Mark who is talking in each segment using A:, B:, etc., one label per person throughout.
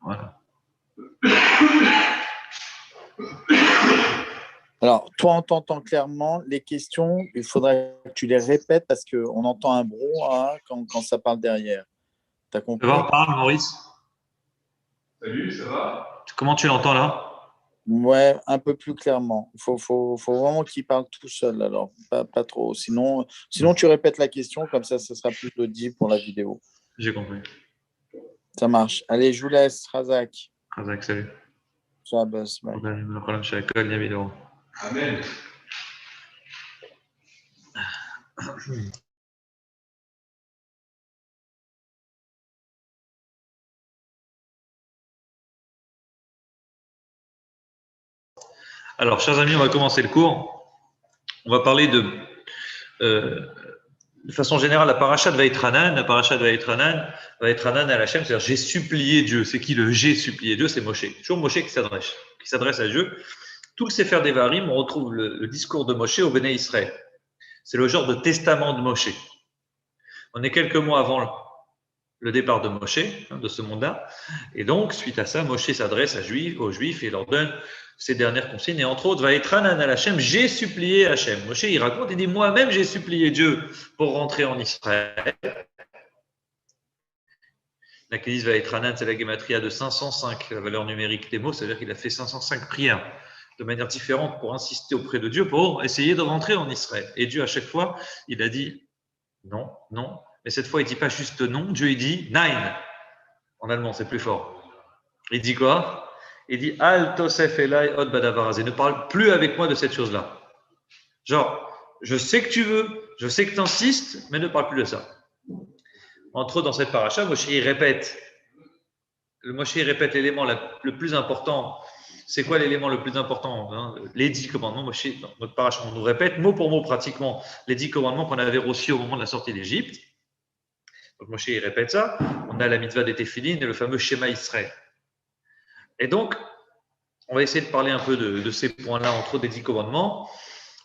A: Voilà.
B: Alors, toi, en t'entends clairement, les questions, il faudrait que tu les répètes parce qu'on entend un brouhaha quand ça parle derrière. T'as compris?
A: Tu vas parle, Maurice.
C: Salut, ça va?
A: Comment tu l'entends là?
B: Ouais, un peu plus clairement. Il faut vraiment qu'il parle tout seul, alors, pas trop. Sinon, tu répètes la question, comme ça sera plus audible pour la vidéo.
A: J'ai compris.
B: Ça marche. Allez, je vous laisse, Razak.
A: Razak, salut.
B: Shabbos, bye.
C: Amen.
A: Alors, chers amis, on va commencer le cours. On va parler de façon générale, la paracha de Vaïtranan. La paracha de Vaïtranan à Hachem, c'est-à-dire j'ai supplié Dieu. C'est qui le j'ai supplié Dieu? C'est Moshe. Toujours Moshe qui s'adresse à Dieu. Tout le Sefer Devarim, on retrouve le discours de Moshe au Béné Israël. C'est le genre de testament de Moshe. On est quelques mois avant le départ de Moshe, de ce monde-là. Et donc, suite à ça, Moshe s'adresse aux Juifs et leur donne ses dernières consignes. Et entre autres, Vaïtranan al Hachem, j'ai supplié Hachem. Moshe, il raconte, il dit, moi-même, j'ai supplié Dieu pour rentrer en Israël. La qui disent Vaïtranan, c'est la gématria de 505, la valeur numérique des mots, c'est-à-dire qu'il a fait 505 prières de manière différente pour insister auprès de Dieu, pour essayer de rentrer en Israël. Et Dieu, à chaque fois, il a dit non, non. Mais cette fois, il ne dit pas juste non, Dieu, il dit nein. En allemand, c'est plus fort. Il dit quoi? Il dit Al tosef elai od badavarazé. Ne parle plus avec moi de cette chose-là. Genre, je sais que tu veux, je sais que tu insistes, mais ne parle plus de ça. Entre autres, dans cette paracha, Moshe il répète l'élément le plus important. C'est quoi l'élément le plus important, les 10 commandements. Moshe, dans notre paracha, on nous répète mot pour mot pratiquement les 10 commandements qu'on avait reçus au moment de la sortie d'Égypte. Donc Moshe il répète ça. On a la mitzvah des téphilines et le fameux schéma Israël. Et donc, on va essayer de parler un peu de ces points-là, entre autres des 10 commandements.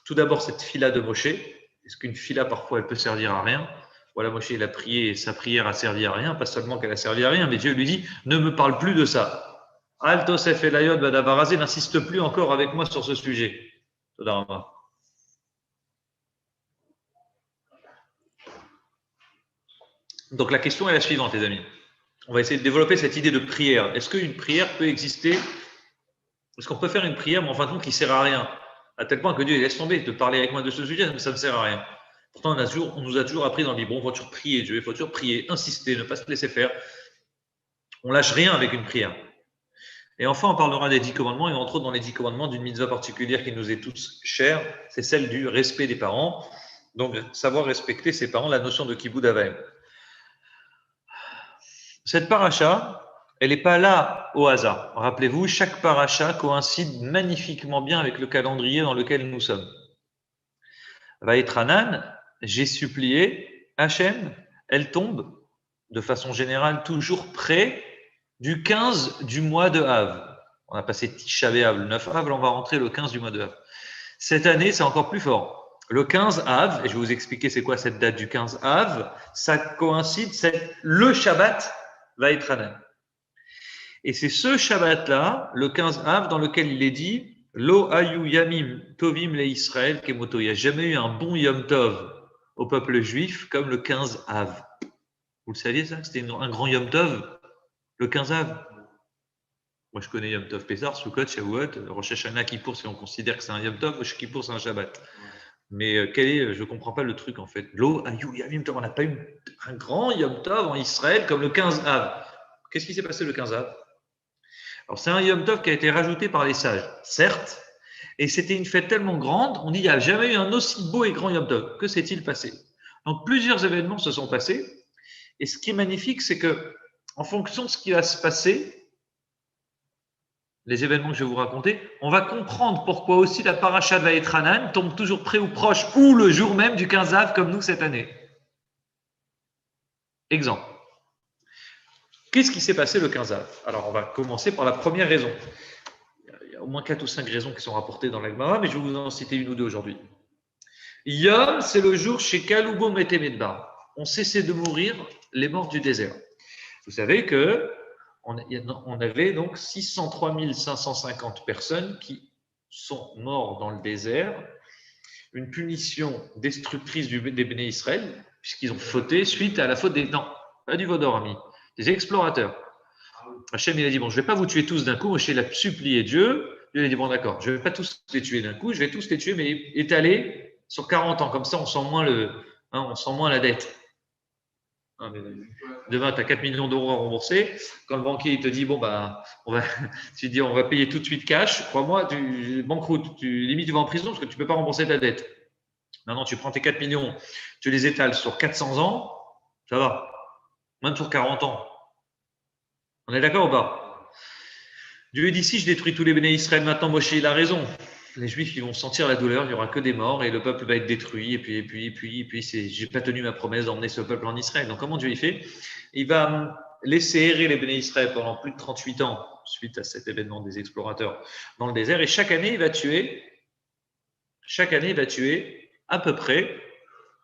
A: Tout d'abord, cette fila de Moshe. Est-ce qu'une fila, parfois, elle peut servir à rien? Voilà, Moshe, il a prié et sa prière a servi à rien. Pas seulement qu'elle a servi à rien, mais Dieu lui dit, ne me parle plus de ça. Al Tosef Elayod Badavarazé, n'insiste plus encore avec moi sur ce sujet. Todarama. Donc, la question est la suivante, les amis. On va essayer de développer cette idée de prière. Est-ce qu'une prière peut exister? Est-ce qu'on peut faire une prière, mais en fin de compte, qui ne sert à rien? À tel point que Dieu laisse tomber de parler avec moi de ce sujet, ça ne sert à rien. Pourtant, on nous a toujours appris dans le Bible, il faut toujours prier Dieu, il faut toujours prier, insister, ne pas se laisser faire. On lâche rien avec une prière. Et enfin, on parlera des 10 commandements, et entre autres dans les 10 commandements, d'une mitzvah particulière qui nous est tous chère, c'est celle du respect des parents. Donc, savoir respecter ses parents, la notion de kibbud avaim. Cette paracha, elle n'est pas là au hasard. Rappelez-vous, chaque paracha coïncide magnifiquement bien avec le calendrier dans lequel nous sommes. Vaïtranan, j'ai supplié, Hachem, elle tombe de façon générale toujours près du 15 du mois de Av. On a passé Tisha B'Av, le 9 Av, on va rentrer le 15 du mois de Av. Cette année, c'est encore plus fort. Le 15 Av, et je vais vous expliquer c'est quoi cette date du 15 Av, ça coïncide, c'est le Shabbat Vaïtranan. Et c'est ce Shabbat-là, le 15 Av, dans lequel il est dit Lo ayu yamim tovim le Israël kemoto. Il n'y a jamais eu un bon Yom Tov au peuple juif comme le 15 Av. Vous le saviez ça? C'était un grand Yom Tov, le 15 Av. Moi, je connais Yom Tov Pessar, Sukkot, Shavuot, Rosh Hashanah, Kippour, si on considère que c'est un Yom Tov, Kippour, c'est un Shabbat. Mais je ne comprends pas le truc en fait. Lo ayu yamim tov. On n'a pas eu un grand Yom Tov en Israël comme le 15 Av. Qu'est-ce qui s'est passé le 15 Av? Alors, c'est un Yom Tov qui a été rajouté par les sages, certes, et c'était une fête tellement grande, on dit qu'il n'y a jamais eu un aussi beau et grand Yom Tov. Que s'est-il passé? Donc, plusieurs événements se sont passés, et ce qui est magnifique, c'est que, en fonction de ce qui va se passer, les événements que je vais vous raconter, on va comprendre pourquoi aussi la paracha de Vaïtranan tombe toujours près ou proche, ou le jour même du 15 Av, comme nous cette année. Exemple. Qu'est-ce qui s'est passé le 15 Av? Alors, on va commencer par la première raison. Il y a au moins 4 ou 5 raisons qui sont rapportées dans la Gemara, mais je vais vous en citer une ou deux aujourd'hui. Yom, c'est le jour chez Kaloubo Metemedbar. On cessait de mourir les morts du désert. Vous savez que on avait donc 603 550 personnes qui sont mortes dans le désert, une punition destructrice des Béné Israël, puisqu'ils ont fauté suite à la faute des... Non, pas du Vaudorami, des explorateurs. Hachem, il a dit, bon, je ne vais pas vous tuer tous d'un coup. Moshe, il a supplié Dieu. Dieu il a dit, bon, d'accord, je ne vais pas tous les tuer d'un coup, je vais tous les tuer, mais étalés sur 40 ans. Comme ça, on sent moins la dette. Demain, tu as 4 millions d'euros à rembourser. Quand le banquier il te dit, bon, tu dis, on va payer tout de suite cash, crois-moi, tu banqueroute, limite, tu vas en prison parce que tu ne peux pas rembourser ta dette. Maintenant, tu prends tes 4 millions, tu les étales sur 400 ans, ça va. Même sur 40 ans. On est d'accord ou pas? Dieu dit, si je détruis tous les béné Israël, maintenant, Moshe, il a raison. Les Juifs, ils vont sentir la douleur, il n'y aura que des morts et le peuple va être détruit. Et puis, j'ai pas tenu ma promesse d'emmener ce peuple en Israël. Donc, comment Dieu y fait? Il va laisser errer les béné Israël pendant plus de 38 ans suite à cet événement des explorateurs dans le désert. Et chaque année, il va tuer à peu près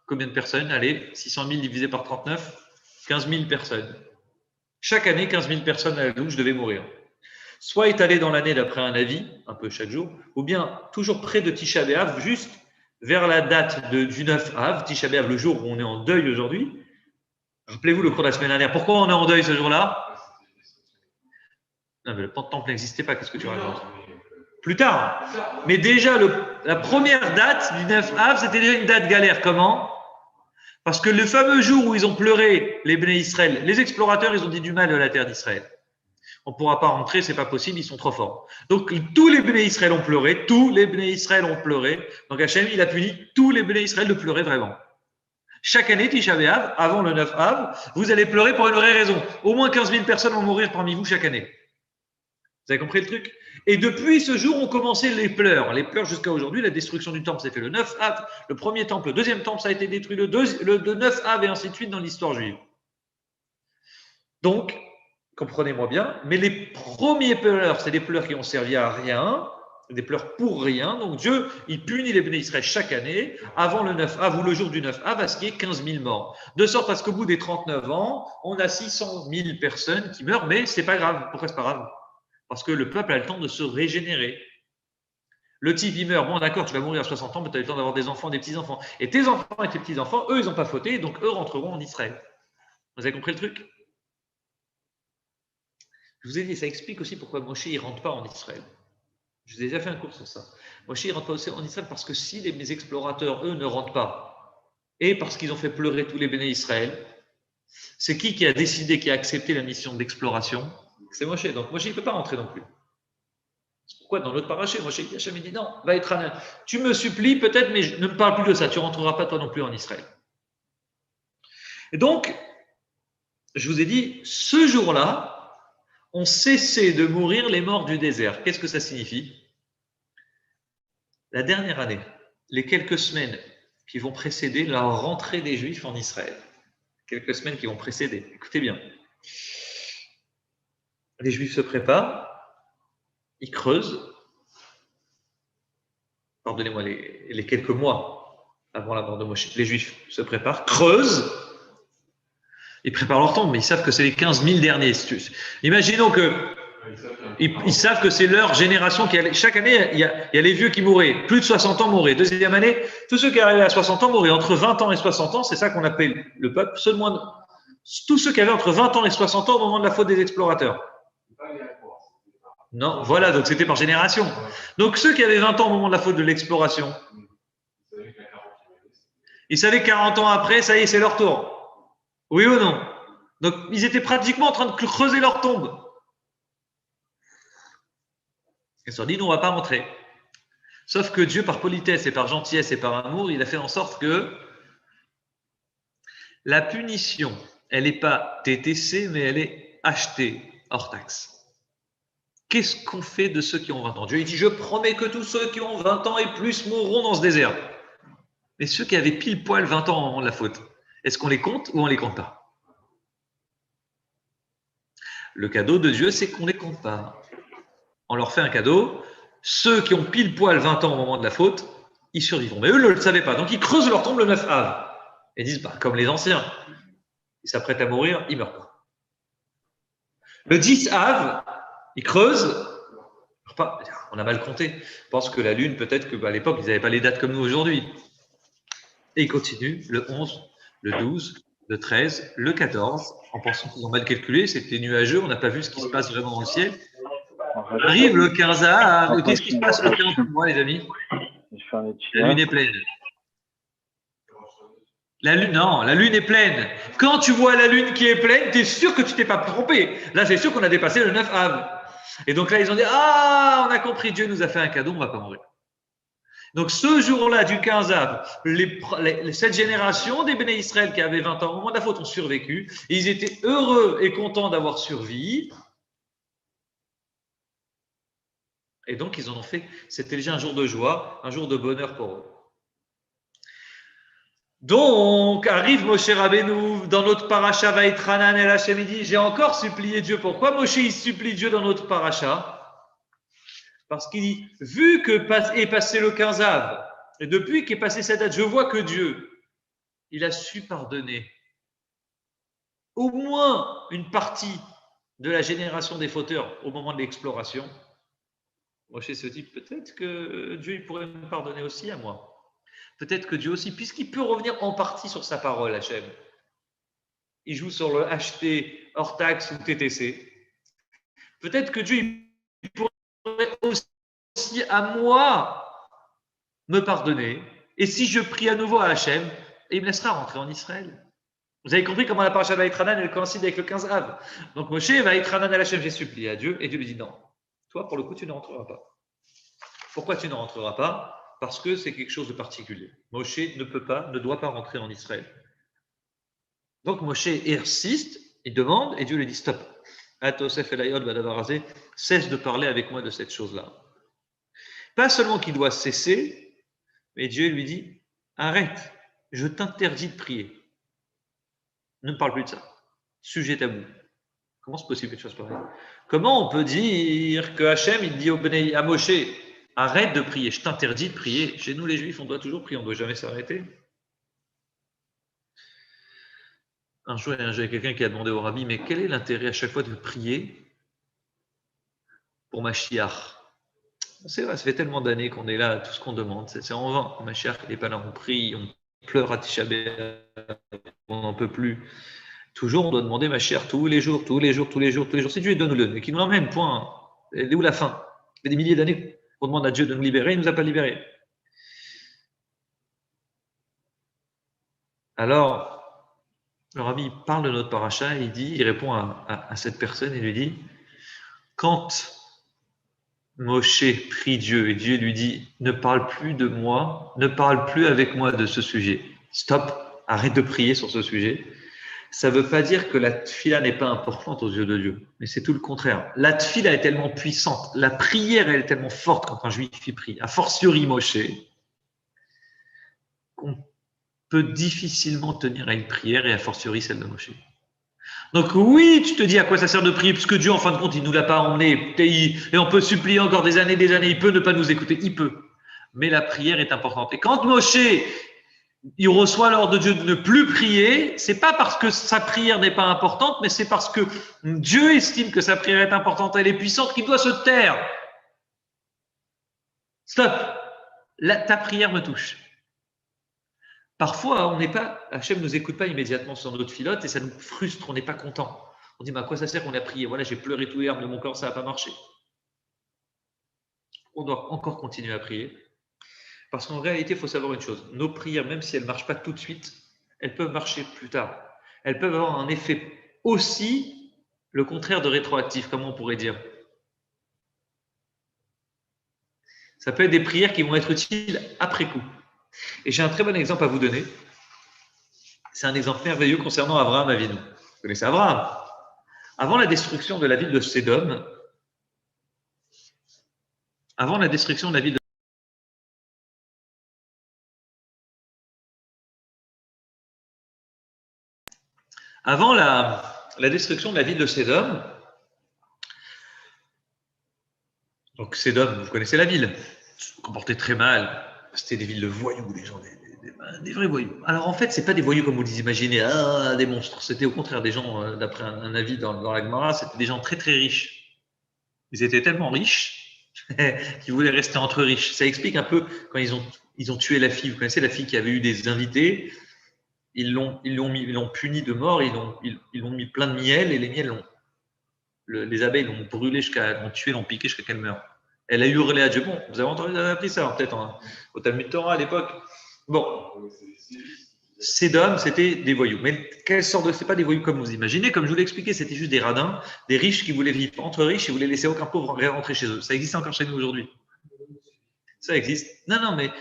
A: combien de personnes? Allez, 600 000 divisé par 39, 15 000 personnes. Chaque année, 15 000 personnes à la douche devaient mourir. Soit étalé dans l'année d'après un avis, un peu chaque jour, ou bien toujours près de Tisha B'Av, juste vers la date du 9 Av, Tisha B'Av, le jour où on est en deuil aujourd'hui. Rappelez-vous le cours de la semaine dernière. Pourquoi on est en deuil ce jour-là? Non, mais le temple n'existait pas. Qu'est-ce que tu racontes? Plus tard. Mais déjà, la première date du 9 Av, c'était déjà une date galère. Comment? Parce que le fameux jour où ils ont pleuré, les Béné Israël, les explorateurs, ils ont dit du mal de la terre d'Israël. On ne pourra pas rentrer, c'est pas possible, ils sont trop forts. Donc, tous les Béné Israël ont pleuré, Donc, Hachem, il a puni tous les Béné Israël de pleurer vraiment. Chaque année, Tisha B'Av, avant le 9 Av, vous allez pleurer pour une vraie raison. Au moins 15 000 personnes vont mourir parmi vous chaque année. Vous avez compris le truc? Et depuis ce jour, ont commencé les pleurs. Les pleurs jusqu'à aujourd'hui, la destruction du temple, c'était le 9 Av. Le premier temple, le deuxième temple, ça a été détruit le 9 Av et ainsi de suite dans l'histoire juive. Donc, comprenez-moi bien, mais les premiers pleurs, c'est des pleurs qui ont servi à rien, des pleurs pour rien. Donc Dieu, il punit les Béné Israël chaque année, avant le 9 Av ou le jour du 9 Av, à ce qu'il y ait 15 000 morts. De sorte à ce qu'au bout des 39 ans, on a 600 000 personnes qui meurent, mais c'est pas grave. Pourquoi c'est pas grave? Parce que le peuple a le temps de se régénérer. Le type, il meurt, bon d'accord, tu vas mourir à 60 ans, mais tu as le temps d'avoir des enfants, des petits-enfants. Et tes enfants et tes petits-enfants, eux, ils n'ont pas fauté, donc eux rentreront en Israël. Vous avez compris le truc? Je vous ai dit, ça explique aussi pourquoi Moshe ne rentre pas en Israël. Je vous ai déjà fait un cours sur ça. Moshe ne rentre pas aussi en Israël parce que si les explorateurs, eux, ne rentrent pas, et parce qu'ils ont fait pleurer tous les Béné Israël, c'est qui a décidé, qui a accepté la mission d'exploration? C'est Moshe. Donc Moshe, il ne peut pas rentrer non plus. C'est pourquoi dans l'autre paraché, Moshe Hachem dit non, va être un. Tu me supplies peut-être, mais ne me parle plus de ça. Tu ne rentreras pas toi non plus en Israël. Et donc, je vous ai dit, ce jour-là, ont cessé de mourir les morts du désert. Qu'est-ce que ça signifie? La dernière année, les quelques semaines qui vont précéder la rentrée des Juifs en Israël. Quelques semaines qui vont précéder. Écoutez bien. Les Juifs se préparent, ils creusent. Pardonnez-moi, les quelques mois avant la mort de Moshe, les Juifs se préparent, creusent. Ils préparent leur tombe, mais ils savent que c'est les 15 000 derniers. Imaginons que ils savent que c'est leur génération qui allait. Chaque année, il y a les vieux qui mouraient. Plus de 60 ans mouraient. Deuxième année, tous ceux qui arrivaient à 60 ans mouraient. Entre 20 ans et 60 ans, c'est ça qu'on appelle le peuple. Tous ceux qui avaient entre 20 ans et 60 ans au moment de la faute des explorateurs. Non, voilà, donc c'était par génération. Donc ceux qui avaient 20 ans au moment de la faute de l'exploration, ils savaient 40 ans après, ça y est, c'est leur tour. Oui ou non? Donc, ils étaient pratiquement en train de creuser leur tombe. Ils se sont dit, nous, on ne va pas rentrer. Sauf que Dieu, par politesse et par gentillesse et par amour, il a fait en sorte que la punition, elle n'est pas TTC, mais elle est achetée hors taxe. Qu'est-ce qu'on fait de ceux qui ont 20 ans? Dieu il dit, je promets que tous ceux qui ont 20 ans et plus mourront dans ce désert. Mais ceux qui avaient pile poil 20 ans au moment de la faute, est-ce qu'on les compte ou on ne les compte pas? Le cadeau de Dieu, c'est qu'on ne les compte pas. On leur fait un cadeau. Ceux qui ont pile poil 20 ans au moment de la faute, ils survivront. Mais eux ne le savaient pas. Donc, ils creusent leur tombe le 9 Av. Et disent, comme les anciens, ils s'apprêtent à mourir, ils ne meurent pas. Le 10 Av, il creuse. On a mal compté. Je pense que la Lune, peut-être qu'à l'époque, ils n'avaient pas les dates comme nous aujourd'hui. Et il continue, le 11, le 12, le 13, le 14, en pensant qu'ils ont mal calculé, c'était nuageux, on n'a pas vu ce qui se passe vraiment dans le ciel. Arrive le 15 Av, qu'est-ce qui se passe le 15 pour moi, les amis? La Lune est pleine. La Lune, non, la Lune est pleine. Quand tu vois la Lune qui est pleine, tu es sûr que tu t'es pas trompé. Là, c'est sûr qu'on a dépassé le 9 Av. Et donc là, ils ont dit, ah, on a compris, Dieu nous a fait un cadeau, on ne va pas mourir. Donc ce jour-là, du 15 Av, cette génération des Béné Israël qui avaient 20 ans au moment de la faute ont survécu. Et ils étaient heureux et contents d'avoir survécu. Et donc, ils en ont fait, c'était déjà un jour de joie, un jour de bonheur pour eux. Donc, arrive Moshe Rabbeinu dans notre paracha Vaïtranan el Hashem, il dit, j'ai encore supplié Dieu. Pourquoi Moshe, il supplie Dieu dans notre paracha? Parce qu'il dit, vu que est passé le 15 Av, et depuis qu'est passé cette date, je vois que Dieu, il a su pardonner au moins une partie de la génération des fauteurs au moment de l'exploration. Moshe se dit, peut-être que Dieu il pourrait me pardonner aussi à moi. Peut-être que Dieu aussi, puisqu'il peut revenir en partie sur sa parole, Hachem. Il joue sur le HT, hors taxe ou TTC. Peut-être que Dieu il pourrait aussi à moi me pardonner. Et si je prie à nouveau à Hachem, il me laissera rentrer en Israël. Vous avez compris comment la paracha de Vaïtranan, elle coïncide avec le 15 Av. Donc Moshe, Vaïtranan à Hachem, j'ai supplié à Dieu, et Dieu lui dit non. Toi, pour le coup, tu ne rentreras pas. Pourquoi tu ne rentreras pas? Parce que c'est quelque chose de particulier. Moshe ne doit pas rentrer en Israël. Donc Moshe insiste, il demande, et Dieu lui dit stop. Atosef Elayod Badavarazé, cesse de parler avec moi de cette chose-là. Pas seulement qu'il doit cesser, mais Dieu lui dit arrête, je t'interdis de prier. Ne me parle plus de ça. Sujet tabou. Comment c'est possible quelque chose pareil? Comment on peut dire que Hachem, il dit à Moshe, arrête de prier, je t'interdis de prier. Chez nous, les Juifs, on doit toujours prier, on ne doit jamais s'arrêter. Un jour, il y a quelqu'un qui a demandé au rabbi, mais quel est l'intérêt à chaque fois de prier pour Mashiach? C'est vrai, ça fait tellement d'années qu'on est là, tout ce qu'on demande, c'est en vain. Mashiach n'est pas là, on prie, on pleure à Tisha B'Av, on n'en peut plus. Toujours, on doit demander Mashiach tous les jours, tous les jours, tous les jours, tous les jours. Si Dieu donne-le, mais qu'il nous l'emmène, point. Elle est où la fin? Ça fait des milliers d'années qu'on demande à Dieu de nous libérer, il ne nous a pas libérés. Alors, le rabbi parle de notre paracha et il répond à cette personne et lui dit, quand Moshe prie Dieu et Dieu lui dit, ne parle plus de moi, ne parle plus avec moi de ce sujet. Stop, arrête de prier sur ce sujet. Ça ne veut pas dire que la tfila n'est pas importante aux yeux de Dieu, mais c'est tout le contraire. La tfila est tellement puissante, la prière elle est tellement forte quand un juif y prie, a fortiori Moshe, qu'on peut difficilement tenir à une prière et a fortiori celle de Moshe. Donc oui, tu te dis à quoi ça sert de prier, puisque Dieu en fin de compte il ne nous l'a pas emmené, et on peut supplier encore des années, il peut ne pas nous écouter, il peut. Mais la prière est importante. Et quand Moshe il reçoit l'ordre de Dieu de ne plus prier, c'est pas parce que sa prière n'est pas importante, mais c'est parce que Dieu estime que sa prière est importante, elle est puissante, qu'il doit se taire. Stop. Ta prière me touche. Parfois, Hachem ne nous écoute pas immédiatement sur notre filote et ça nous frustre, on n'est pas content. On dit, mais à quoi ça sert qu'on a prié? Voilà, j'ai pleuré tous les larmes de mon corps, ça n'a pas marché. On doit encore continuer à prier. Parce qu'en réalité, il faut savoir une chose, nos prières, même si elles ne marchent pas tout de suite, elles peuvent marcher plus tard. Elles peuvent avoir un effet aussi le contraire de rétroactif, comme on pourrait dire. Ça peut être des prières qui vont être utiles après coup. Et j'ai un très bon exemple à vous donner. C'est un exemple merveilleux concernant Abraham Avinu. Vous connaissez Abraham? Avant la destruction de la ville de Sédom, avant la destruction de la ville de Avant la destruction de la ville de Sédom, donc Sédom, vous connaissez la ville, se comportait très mal, c'était des villes de voyous, des gens, des vrais voyous. Alors en fait, ce n'est pas des voyous comme vous les imaginez, des monstres. C'était au contraire des gens, d'après un avis dans la Gemara, c'était des gens très très riches. Ils étaient tellement riches qu'ils voulaient rester entre riches. Ça explique un peu quand ils ont tué la fille. Vous connaissez la fille qui avait eu des invités. Ils l'ont puni de mort. Ils l'ont mis plein de miel et les miels les abeilles l'ont brûlé l'ont tué, l'ont piqué jusqu'à qu'elle meure. Elle a hurlé à Dieu. Bon, vous avez appris ça peut-être au Talmud Torah à l'époque. Bon, ces hommes, c'était des voyous. Mais quelle sorte de. C'est pas des voyous comme vous imaginez. Comme je vous l'ai expliqué, c'était juste des radins, des riches qui voulaient vivre entre riches et voulaient laisser aucun pauvre rentrer chez eux. Ça existe encore chez nous aujourd'hui. Ça existe. Non, mais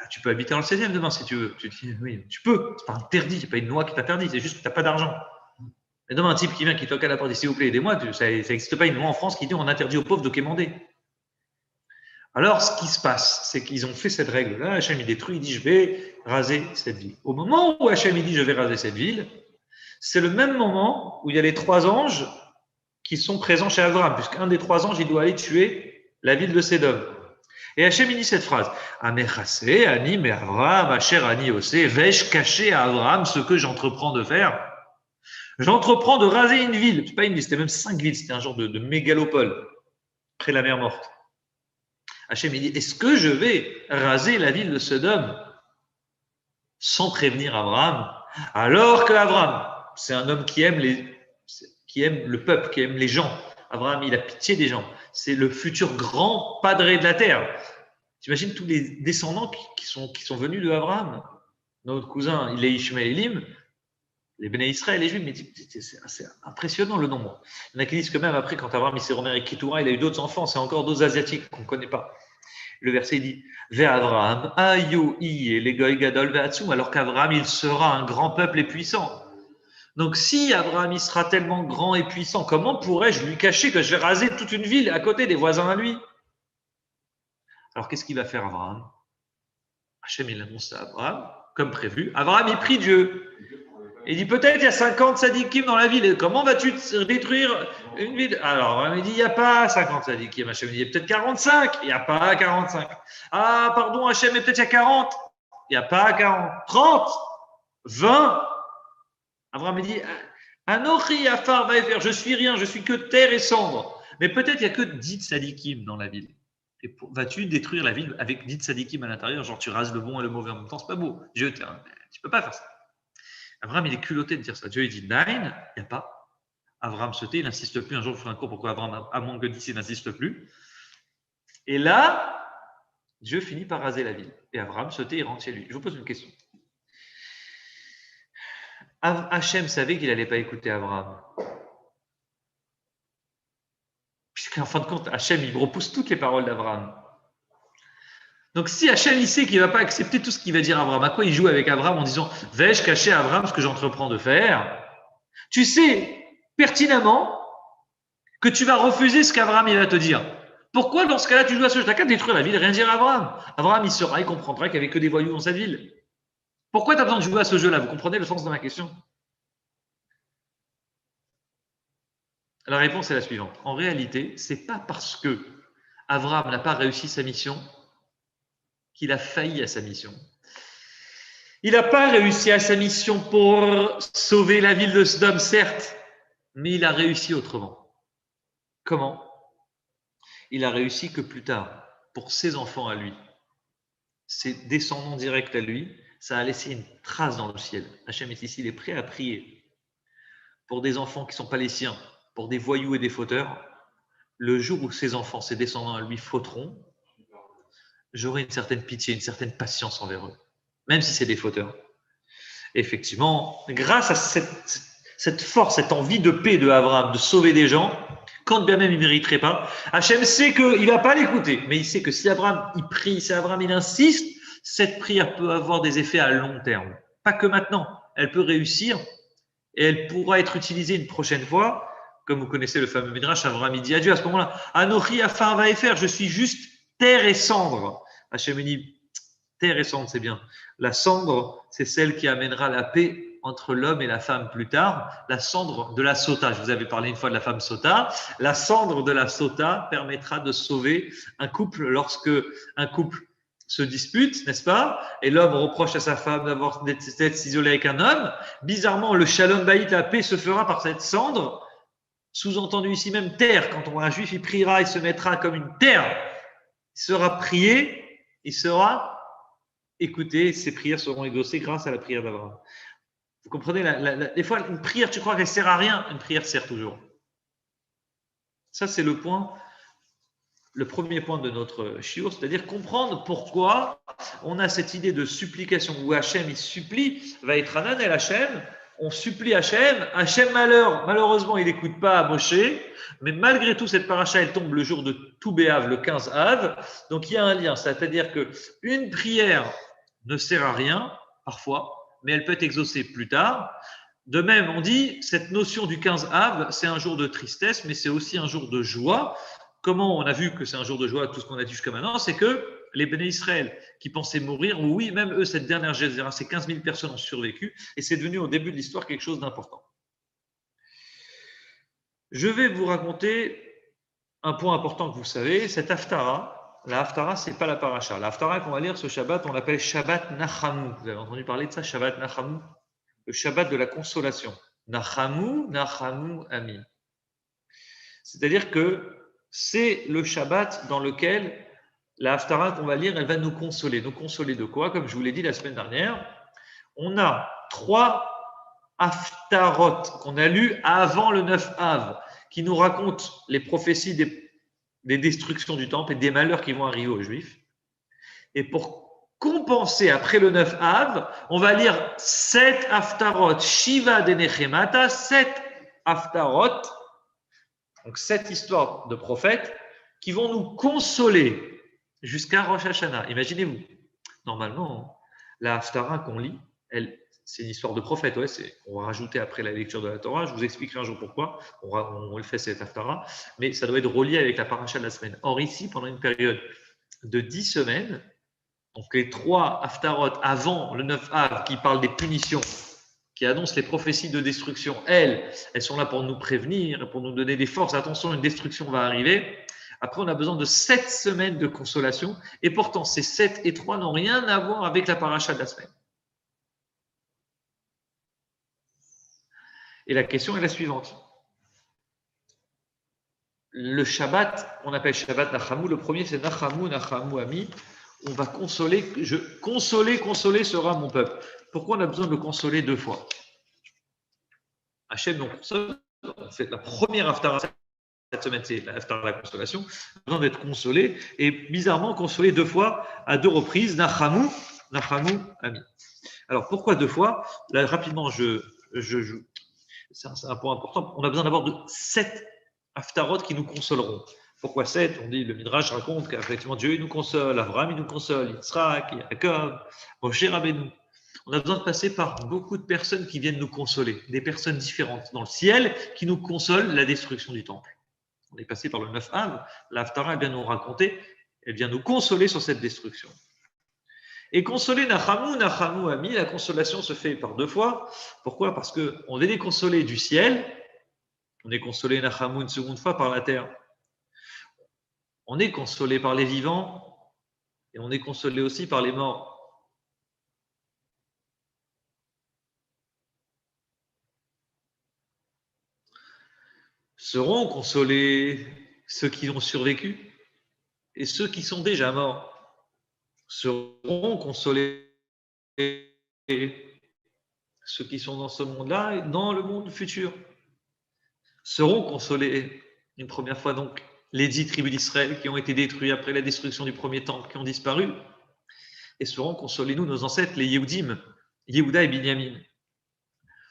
A: tu peux habiter dans le 16e demain si tu veux. Tu dis, oui, tu peux. C'est pas interdit. C'est pas une loi qui t'interdit. C'est juste que tu n'as pas d'argent. Mais demain, un type qui vient, qui toque à la porte, dit s'il vous plaît, aidez-moi. Ça n'existe pas une loi en France qui dit on interdit aux pauvres de quémander. Alors, ce qui se passe, c'est qu'ils ont fait cette règle-là. Hachem, il détruit, il dit, je vais raser cette ville. Au moment où Hachem, il dit, je vais raser cette ville, c'est le même moment où il y a les 3 anges qui sont présents chez Abraham, puisqu'un des 3 anges, il doit aller tuer la ville de Sédom. Et Hachem, il dit cette phrase, Amechase, Ani, me Abraham, Asher, Ani, Osé, vais-je cacher à Abraham ce que j'entreprends de faire? J'entreprends de raser une ville. C'est pas une ville, c'était même 5 villes, c'était un genre de mégalopole, près de la mer Morte. Hachem, il dit, est-ce que je vais raser la ville de Sodome sans prévenir Abraham? Alors que Abraham, c'est un homme qui aime le peuple, qui aime les gens. Abraham, il a pitié des gens. C'est le futur grand padré de la terre. Tu imagines tous les descendants qui sont venus de Abraham. Notre cousin, il est Ishmaélim, les Béné Israël, les Juifs, mais c'est impressionnant le nombre. Il y en a qui disent que même après, quand Abraham s'est remis avec Ketura, il a eu d'autres enfants, c'est encore d'autres Asiatiques qu'on ne connaît pas. Le verset dit Ve Avraham, ayu i le goy gadol ve'atzum, alors qu'Abraham, il sera un grand peuple et puissant. Donc, si Abraham, il sera tellement grand et puissant, comment pourrais-je lui cacher que je vais raser toute une ville à côté des voisins à lui? Alors, qu'est-ce qu'il va faire, Abraham? Hachem, il annonce à Abraham, comme prévu. Abraham, il prie Dieu. Il dit peut-être il y a 50 sadikim dans la ville. Comment vas-tu détruire une ville? Alors, il dit il n'y a pas 50 sadikim. Hachem dit il y a peut-être 45. Il n'y a pas 45. Ah, pardon, Hachem, mais peut-être il y a 40. Il n'y a pas 40. 30. 20. Abraham dit Anochi afar vaefer. Je suis rien, je suis que terre et cendre. Mais peut-être il n'y a que 10 sadikim dans la ville. Et vas-tu détruire la ville avec 10 sadikim à l'intérieur? Genre tu rases le bon et le mauvais en même temps, c'est pas beau. Dieu, tu ne peux pas faire ça. Abraham, il est culotté de dire ça. Dieu, il dit, Nine, il n'y a pas. Abraham se tait, il n'insiste plus. Un jour, je ferai un cours pourquoi Abraham, à moins que 10, il n'insiste plus. Et là, Dieu finit par raser la ville. Et Abraham se tait et rentre chez lui. Je vous pose une question. Hachem savait qu'il n'allait pas écouter Abraham. Puisqu'en fin de compte, Hachem, il repousse toutes les paroles d'Abraham. Donc, si Hachem, il sait qu'il ne va pas accepter tout ce qu'il va dire à Abraham, à quoi il joue avec Abraham en disant « Vais-je cacher à Abraham ce que j'entreprends de faire ?» Tu sais pertinemment que tu vas refuser ce qu'Abraham il va te dire. Pourquoi, dans ce cas-là, tu joues à ce jeu? Tu n'as qu'à détruire la ville et rien dire à Abraham. Abraham, il comprendra qu'il n'y avait que des voyous dans cette ville. Pourquoi tu as besoin de jouer à ce jeu-là? Vous comprenez le sens de ma question? La réponse est la suivante. En réalité, ce n'est pas parce que Abraham n'a pas réussi sa mission qu'il a failli à sa mission. Il n'a pas réussi à sa mission pour sauver la ville de Sodome, certes, mais il a réussi autrement. Comment? Il a réussi que plus tard, pour ses enfants à lui, ses descendants directs à lui, ça a laissé une trace dans le ciel. Hachem est ici, il est prêt à prier pour des enfants qui ne sont pas les siens, pour des voyous et des fauteurs. Le jour où ses enfants, ses descendants à lui fauteront, j'aurai une certaine pitié, une certaine patience envers eux, même si c'est des fauteurs. Effectivement, grâce à cette force, cette envie de paix de Abraham, de sauver des gens, quand bien même il ne mériterait pas, Hachem sait qu'il ne va pas l'écouter, mais il sait que si Abraham il prie, si Abraham il insiste, cette prière peut avoir des effets à long terme. Pas que maintenant, elle peut réussir et elle pourra être utilisée une prochaine fois. Comme vous connaissez le fameux Midrash, Abraham il dit à Dieu à ce moment-là, Anochi afar vaefer, je suis juste terre et cendre. Hachem dit, terre et cendre, c'est bien. La cendre, c'est celle qui amènera la paix entre l'homme et la femme plus tard. La cendre de la sota, je vous avais parlé une fois de la femme sota. La cendre de la sota permettra de sauver un couple lorsque un couple se disputent, n'est-ce pas? Et l'homme reproche à sa femme d'être isolé avec un homme. Bizarrement, le shalom baït, la paix, se fera par cette cendre. Sous-entendu ici même terre. Quand un juif il priera, il se mettra comme une terre. Il sera prié, il sera écouté. Ses prières seront exaucées grâce à la prière d'Abraham. Vous comprenez, des fois, une prière, tu crois qu'elle sert à rien? Une prière sert toujours. Ça, c'est le premier point de notre shiur, c'est-à-dire comprendre pourquoi on a cette idée de supplication où Hachem, il supplie, va être Hanan el Hachem, on supplie Hachem, malheureusement, il n'écoute pas à Moshe, mais malgré tout, cette paracha, elle tombe le jour de Tou B'Av, le 15 Av, donc il y a un lien, c'est-à-dire qu'une prière ne sert à rien, parfois, mais elle peut être exaucée plus tard. De même, on dit, cette notion du 15 Av, c'est un jour de tristesse, mais c'est aussi un jour de joie. Comment on a vu que c'est un jour de joie, tout ce qu'on a dit jusqu'à maintenant, c'est que les Béné Israël qui pensaient mourir, oui, même eux, cette dernière génération, ces 15 000 personnes ont survécu, et c'est devenu au début de l'histoire quelque chose d'important. Je vais vous raconter un point important que vous savez, cette Haftara. La Haftara, ce n'est pas la paracha. La Haftara qu'on va lire ce Shabbat, on l'appelle Shabbat Nachamu. Vous avez entendu parler de ça, Shabbat Nachamu? Le Shabbat de la consolation. Nachamu, Nachamu, Ami. C'est-à-dire que c'est le Shabbat dans lequel la Haftara qu'on va lire, elle va nous consoler. Nous consoler de quoi? Comme je vous l'ai dit la semaine dernière, on a 3 Haftarot qu'on a lues avant le 9 Av, qui nous racontent les prophéties des destructions du temple et des malheurs qui vont arriver aux Juifs. Et pour compenser après le 9 Av, on va lire 7 Haftarot, Shiva de Nechemata, 7 Haftarot, donc 7 histoires de prophètes qui vont nous consoler jusqu'à Rosh Hashanah. Imaginez-vous, normalement, la Haftara qu'on lit, c'est une histoire de prophète. Ouais, on va rajouter après la lecture de la Torah. Je vous expliquerai un jour pourquoi. On le fait cette Haftara, mais ça doit être relié avec la paracha de la semaine. Or, ici, pendant une période de 10 semaines, donc les 3 Haftarot avant le 9 Av qui parlent des punitions, qui annoncent les prophéties de destruction, elles sont là pour nous prévenir, pour nous donner des forces. Attention, une destruction va arriver. Après, on a besoin de 7 semaines de consolation. Et pourtant, ces 7 et 3 n'ont rien à voir avec la paracha de la semaine. Et la question est la suivante. Le Shabbat, on appelle Shabbat Nachamu. Le premier, c'est Nachamu, Nachamu, Ami. On va consoler. Consoler sera mon peuple. Pourquoi on a besoin de le consoler 2 fois? Hachem nous console. C'est la première Haftara. Cette semaine, c'est la Haftara de la consolation. On a besoin d'être consolé. Et bizarrement, consolé 2 fois, à 2 reprises. Nachamu, Nachamu, Ami. Alors, pourquoi 2 fois? Là, rapidement, c'est un point important. On a besoin d'avoir de 7 Haftarot qui nous consoleront. Pourquoi 7? On dit, le Midrash raconte qu'effectivement Dieu il nous console, Abraham il nous console, Yitzhak, Yaakov, Moshe Rabbeinu. On a besoin de passer par beaucoup de personnes qui viennent nous consoler, des personnes différentes dans le ciel qui nous consolent la destruction du temple. On est passé par le 9 Av, la Haftara vient nous raconter, elle vient nous consoler sur cette destruction. Et consoler Nachamu, Nachamu, Ami, la consolation se fait par 2 fois. Pourquoi? Parce qu'on est consolé du ciel, on est consolé Nachamu une seconde fois par la terre. On est consolé par les vivants et on est consolé aussi par les morts. Seront consolés ceux qui ont survécu et ceux qui sont déjà morts. Seront consolés ceux qui sont dans ce monde-là et dans le monde futur. Seront consolés une première fois donc les 10 tribus d'Israël qui ont été détruits après la destruction du premier temple, qui ont disparu, et seront consolés, nous, nos ancêtres, les Yehudim, Yehuda et Binyamin.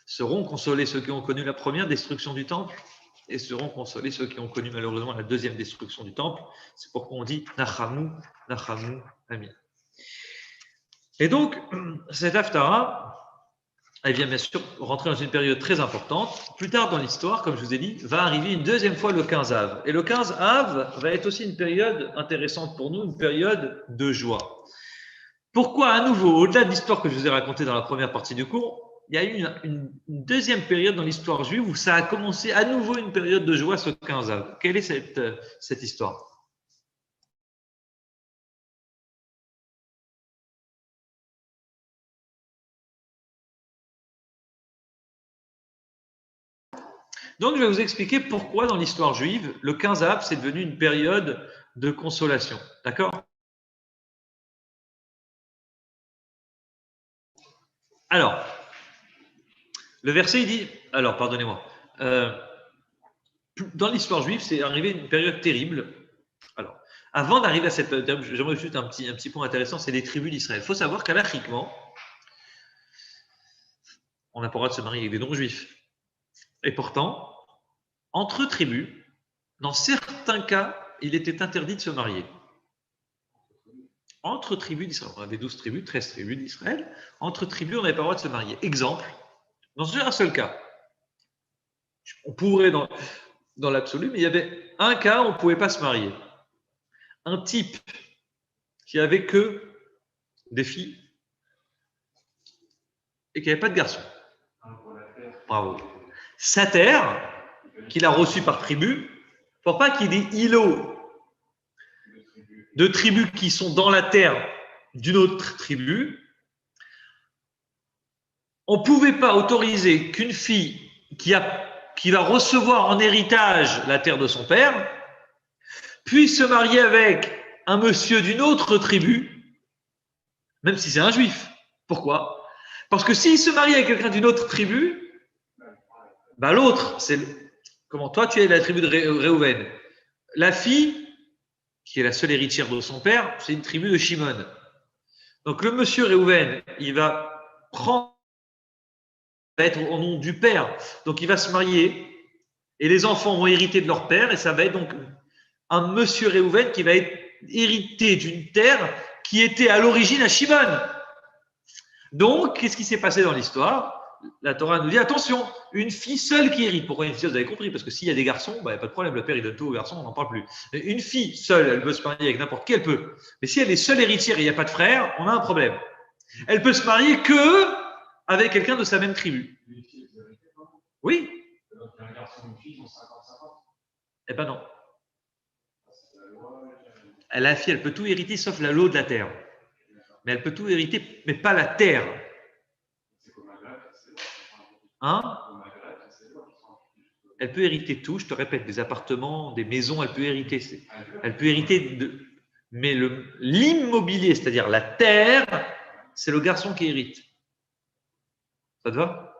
A: Seront consolés ceux qui ont connu la première destruction du temple, et seront consolés ceux qui ont connu malheureusement la deuxième destruction du temple. C'est pourquoi on dit Nachamu, Nachamu, Ami. Et donc, cette Haftara, elle vient bien sûr rentrer dans une période très importante. Plus tard dans l'histoire, comme je vous ai dit, va arriver une deuxième fois le 15 Av. Et le 15 Av va être aussi une période intéressante pour nous, une période de joie. Pourquoi, à nouveau, au-delà de l'histoire que je vous ai racontée dans la première partie du cours, il y a eu une deuxième période dans l'histoire juive où ça a commencé à nouveau une période de joie, ce 15 Av. Quelle est cette histoire? Donc, je vais vous expliquer pourquoi dans l'histoire juive, le 15 Av, c'est devenu une période de consolation. D'accord? Alors, le verset, il dit, alors, pardonnez-moi, dans l'histoire juive, c'est arrivé une période terrible. Alors, avant d'arriver à cette période, j'aimerais juste un petit point intéressant, c'est les tribus d'Israël. Il faut savoir qu'alachiquement, on n'a pas le droit de se marier avec des non-juifs. Et pourtant, entre tribus, dans certains cas, il était interdit de se marier. Entre tribus d'Israël, on avait 12 tribus, 13 tribus d'Israël, entre tribus, on n'avait pas le droit de se marier. Exemple, dans un seul cas, on pourrait dans l'absolu, mais il y avait un cas où on ne pouvait pas se marier. Un type qui avait que des filles et qui n'avait pas de garçons. Bravo. Sa terre, qu'il a reçue par tribu, pour pas qu'il y ait des îlots de tribus qui sont dans la terre d'une autre tribu, on ne pouvait pas autoriser qu'une fille qui va recevoir en héritage la terre de son père puisse se marier avec un monsieur d'une autre tribu, même si c'est un juif. Pourquoi? Parce que s'il se marie avec quelqu'un d'une autre tribu, bah l'autre, c'est comment toi tu es la tribu de Réhouven. La fille, qui est la seule héritière de son père, c'est une tribu de Shimon. Donc le monsieur Réhouven, il va être au nom du père. Donc il va se marier et les enfants vont hériter de leur père et ça va être donc un monsieur Réhouven qui va être hérité d'une terre qui était à l'origine à Shimon. Donc, qu'est-ce qui s'est passé dans l'histoire? La Torah nous dit, attention, une fille seule qui hérite. Pourquoi une fille seule? Vous avez compris, parce que s'il y a des garçons, il n'y a pas de problème, le père il donne tout aux garçons, on n'en parle plus. Mais une fille seule, elle peut se marier avec n'importe qui, elle peut. Mais si elle est seule héritière et il n'y a pas de frère, on a un problème. Elle peut se marier que avec quelqu'un de sa même tribu. Oui.
C: Un garçon et une fille, ils ont 50-50.
A: Eh ben non. La fille, elle peut tout hériter sauf la lot de la terre. Mais elle peut tout hériter, mais pas la terre. Hein? Elle peut hériter tout, je te répète, des appartements, des maisons, elle peut hériter. Elle peut hériter mais l'immobilier, c'est-à-dire la terre, c'est le garçon qui hérite. Ça te va?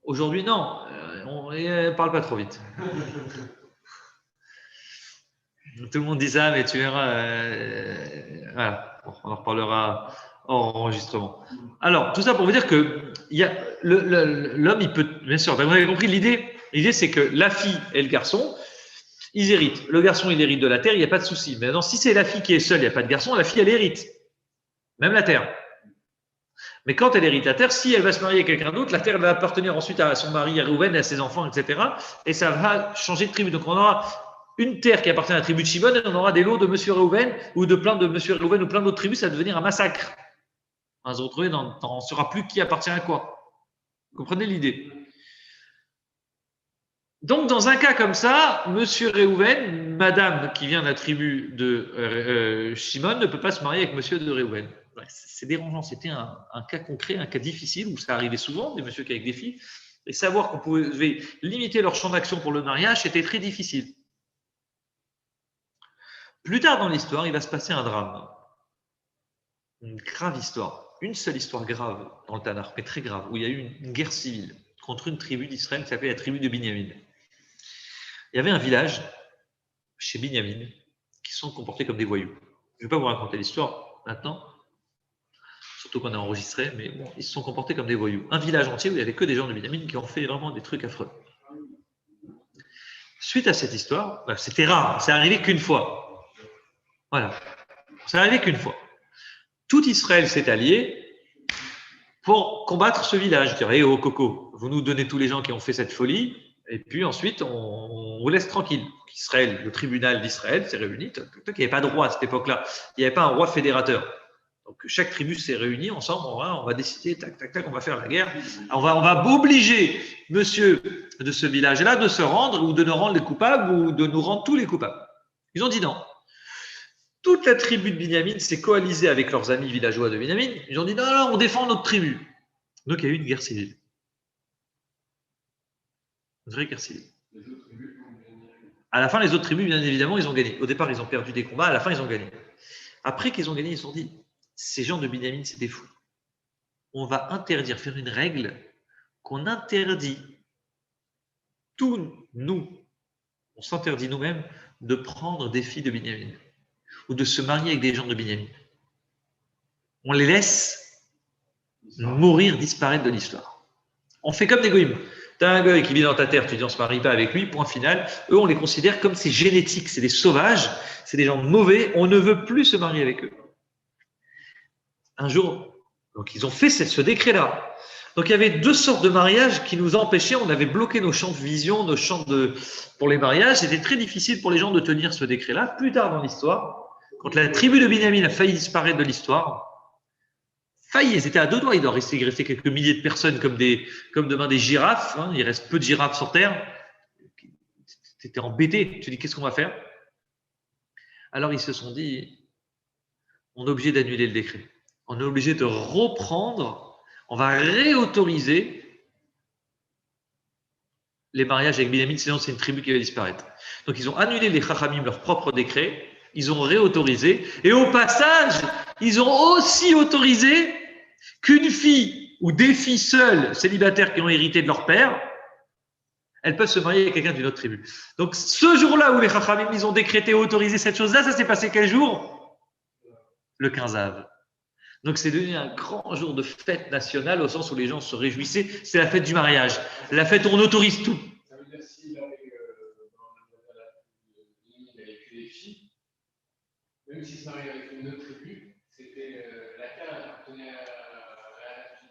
A: Aujourd'hui, non. On ne parle pas trop vite. Tout le monde dit ça, mais tu verras. Voilà, on en reparlera hors enregistrement. Alors, tout ça pour vous dire que l'homme, il peut. Bien sûr, vous avez compris l'idée. L'idée, c'est que la fille et le garçon, ils héritent. Le garçon, il hérite de la terre, il n'y a pas de souci. Mais non, si c'est la fille qui est seule, il n'y a pas de garçon, la fille, elle hérite. Même la terre. Mais quand elle hérite la terre, si elle va se marier avec quelqu'un d'autre, la terre va appartenir ensuite à son mari, à Réhouven, à ses enfants, etc. Et ça va changer de tribu. Donc, on aura une terre qui appartient à la tribu de Shimon et on aura des lots de monsieur Réhouven ou de plein de monsieur Réhouven ou plein d'autres tribus. Ça va devenir un massacre. On va se retrouver on ne saura plus qui appartient à quoi. Vous comprenez l'idée? Donc, dans un cas comme ça, monsieur Réhouven, madame qui vient de la tribu de Shimon ne peut pas se marier avec monsieur de Réhouven. C'est dérangeant. C'était un cas concret, un cas difficile où ça arrivait souvent, des messieurs qui avec des filles. Et savoir qu'on pouvait limiter leur champ d'action pour le mariage, c'était très difficile. Plus tard dans l'histoire, il va se passer un drame. Une grave histoire. Une seule histoire grave dans le Tanakh, mais très grave, où il y a eu une guerre civile contre une tribu d'Israël qui s'appelait la tribu de Binyamin. Il y avait un village chez Binyamin qui se sont comportés comme des voyous. Je ne vais pas vous raconter l'histoire maintenant, surtout qu'on a enregistré, mais bon, ils se sont comportés comme des voyous. Un village entier où il n'y avait que des gens de Binyamin qui ont fait vraiment des trucs affreux. Suite à cette histoire, c'était rare, c'est arrivé qu'une fois. Voilà, c'est arrivé qu'une fois. Tout Israël s'est allié pour combattre ce village. Dire, oh Coco, vous nous donnez tous les gens qui ont fait cette folie, et puis ensuite on vous laisse tranquille. Israël, le tribunal d'Israël s'est réuni. Il n'y avait pas de roi à cette époque-là. Il n'y avait pas un roi fédérateur. Donc chaque tribu s'est réunie ensemble. On va décider, tac, tac, tac, on va faire la guerre. On va obliger monsieur de ce village-là de se rendre ou de nous rendre les coupables ou de nous rendre tous les coupables. Ils ont dit non. Toute la tribu de Binyamin s'est coalisée avec leurs amis villageois de Binyamin. Ils ont dit non, on défend notre tribu. Donc il y a eu une guerre civile. Une vraie guerre civile. À la fin, les autres tribus, bien évidemment, ils ont gagné. Au départ, ils ont perdu des combats. À la fin, ils ont gagné. Après qu'ils ont gagné, ils se sont dit, ces gens de Binyamin, c'est des fous. On va interdire, faire une règle qu'on interdit, tous nous, on s'interdit nous-mêmes de prendre des filles de Binyamin ou de se marier avec des gens de Binyamin. On les laisse mourir, disparaître de l'histoire. On fait comme des goïms. Tu as un goï qui vit dans ta terre, tu dis on ne se marie pas avec lui, point final. Eux, on les considère comme c'est génétique, c'est des sauvages, c'est des gens mauvais, on ne veut plus se marier avec eux. Un jour, donc ils ont fait ce décret-là. Donc il y avait deux sortes de mariages qui nous empêchaient, on avait bloqué nos champs de vision, nos champs pour les mariages. C'était très difficile pour les gens de tenir ce décret-là. Plus tard dans l'histoire, quand la tribu de Binyamin a failli disparaître de l'histoire, ils étaient à deux doigts, il doit rester quelques milliers de personnes comme demain des girafes, hein, il reste peu de girafes sur Terre. Tu étais embêté, tu dis qu'est-ce qu'on va faire? Alors ils se sont dit, on est obligé d'annuler le décret, on est obligé de reprendre, on va réautoriser les mariages avec Binyamin, sinon c'est une tribu qui va disparaître. Donc ils ont annulé les Chachamim, leur propre décret, ils ont réautorisé, et au passage, ils ont aussi autorisé qu'une fille ou des filles seules, célibataires qui ont hérité de leur père, elles peuvent se marier avec quelqu'un d'une autre tribu. Donc ce jour-là où les Chachamim, ils ont décrété et autorisé cette chose-là, ça s'est passé quel jour? Le 15 Av. Donc c'est devenu un grand jour de fête nationale au sens où les gens se réjouissaient. C'est la fête du mariage. La fête où on autorise tout.
C: Ça veut dire s'il avait que des filles, même s'il se mariait avec une autre tribu, c'était la terre appartenait à la fille.